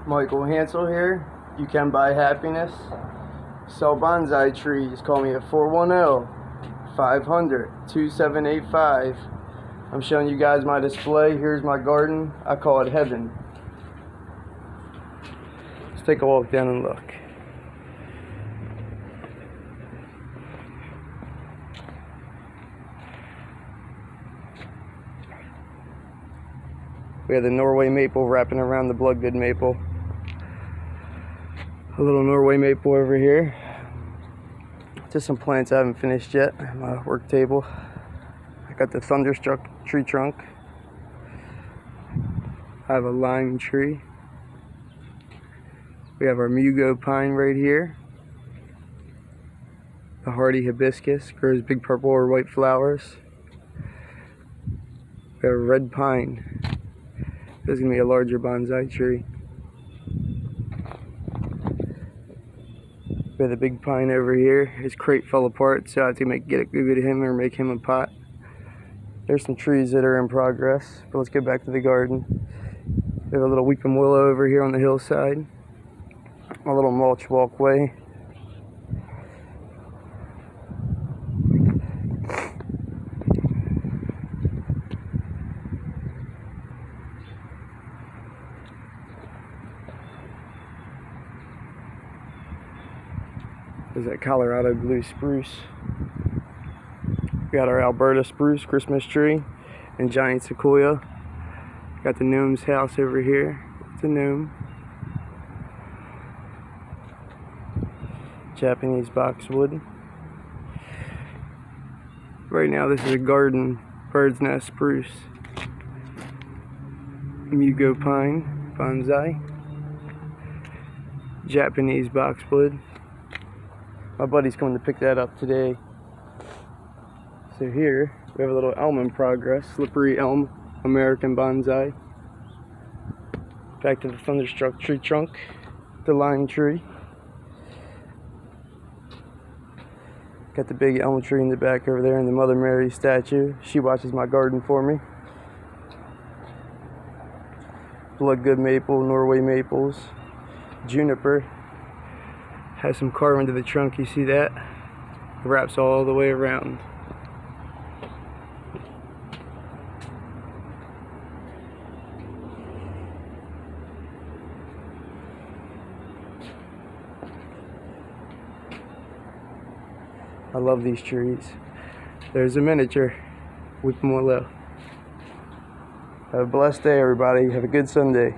Michael Hansel here. You can buy happiness. Sell bonsai trees. Call me at 410-500-2785. I'm showing you guys my display. Here's my garden. I call it heaven. Let's take a walk down and look. We have the Norway maple wrapping around the Bloodgood maple. A little Norway maple over here. Just some plants I haven't finished yet. My work table. I got the Thunderstruck tree trunk. I have a lime tree. We have our Mugo pine right here. The hardy hibiscus grows big purple or white flowers. We have a red pine. This is going to be a larger bonsai tree. We have the big pine over here. His crate fell apart, so I had to get it good to him or make him a pot. There's some trees that are in progress, but let's get back to the garden. We have a little weeping willow over here on the hillside. A little mulch walkway. There's that Colorado blue spruce. We got our Alberta spruce Christmas tree and giant sequoia. Got the gnome's house over here. It's a gnome. Japanese boxwood. Right now this is a garden bird's nest spruce. Mugo pine, bonsai. Japanese boxwood. My buddy's coming to pick that up today. So here, we have a little elm in progress. Slippery elm, American bonsai. Back to the Thunderstruck tree trunk. The lime tree. Got the big elm tree in the back over there and the Mother Mary statue. She watches my garden for me. Bloodgood maple, Norway maples. Juniper. Has some carving to the trunk, you see that? It wraps all the way around. I love these trees. There's a miniature with more love. Have a blessed day, everybody. Have a good Sunday.